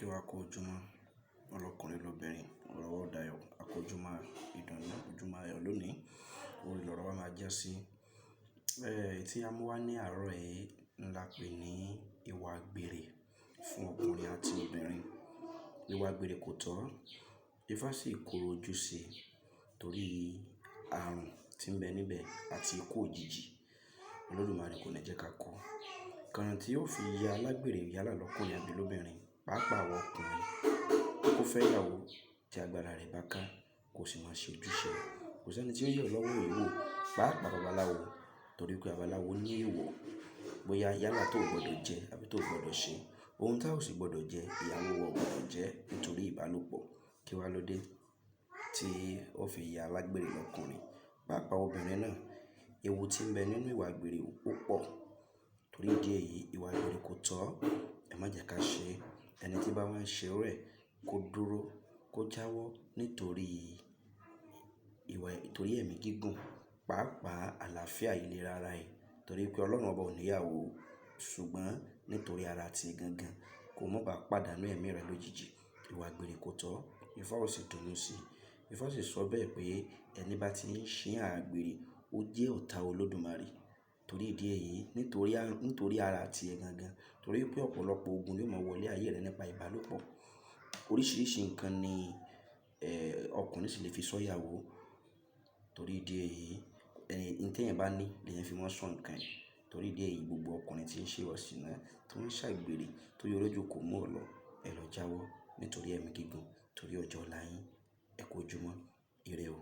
Kí wa kú ojúmọ́, ọlọ́kùnrin lóbìnrin, ọ̀rọ̀ dayọ̀, a kú ojúmọ́ ìdùnnú, ojúmọ́ ayọ̀ lónìí, orí lọ̀rọ̀ wa máa jẹ́ sí. Tí a mú wá ní àárọ̀ yìí ńlá pè ní ìwà àgbèrè fún ọkùnrin àti obìnrin. Ìwà àgbèrè kò tọ́, Ifá sì korò ojú sí torí àrùn tí ń bẹ níbẹ̀ àti ikú òjijì. Olódùmarè kò ní jẹ́ ká kó. Kànnà tí yóò fi ya alágbèrè yálà lọ́kùnrin àbí lóbìnrin, pàápàá àwọn ọkùnrin, kó fẹ́ ìyàwó tí agbára rẹ̀ bá ká, kó sì máa ṣe ojúṣe. Kò sí ẹni tí ó yọ̀ lọ́wọ́ èèwọ̀, pàápàá babaláwo, torí pé babaláwo ní èèwọ̀ bóyá yálà tó gbọdọ̀ jẹ àbí tó gbọdọ̀ ṣe. Ohun tá ò sì gbọdọ̀ jẹ, ìyàwó wa ò gbọdọ̀ jẹ nítorí ìbálòpọ̀. Kí wá ló dé tí ó fi ya alágbèrè lọ́kùnrin? Pàápàá obìnrin náà, ewu tí ń bẹ nínú ìwà àgbèrè ó pọ̀. Torí ìdí èyí, ìwà àgbèrè kò tọ́, ẹ má jẹ́ ká ṣe. Ẹni tí bá wá ń ṣe irú ẹ̀ kó dúró, kó jáwọ́ nítorí torí ẹ̀mí gígùn, pàápàá àlàáfíà ìlera ara ẹ̀. Torí pé Ọlọ́run ọba ò ní ìyàwó, ṣùgbọ́n nítorí ara ti gangan, kó má ba pàdánù ẹ̀mí rẹ̀ lójijì. Ìwà àgbèrè kò tọ́, Ifá ò sì dùnnú sí. Ifá sì sọ bẹ́ẹ̀ pé ẹni bá ti ń ṣe àgbèrè, ó jẹ́ ọ̀tá Olódùmarè. Torí ìdí èyí, nítorí ara ti ẹ̀ gangan, torí pé ọ̀pọ̀lọpọ̀ ogun ló máa wọlé ayé rẹ̀ nípa ìbálòpọ̀. Oríṣiríṣi nǹkan ni ọkùnrin sì lè fi sọ́ ìyàwó. Torí ìdí èyí, ohun tí èèyàn bá ní lèyàn fi máa ń sọ nǹkan ẹ̀. Torí ìdí èyí, gbogbo ọkùnrin tí ń ṣe ìwà ìṣìnà, tó ń ṣàgbèrè, tó yọ lójú kò mú ọ̀lọ, ẹ lọ jáwọ́ nítorí ẹ̀mí gígùn, torí ọjọ́ ọ̀la yín. Ẹ kú ojúmọ́, ire o.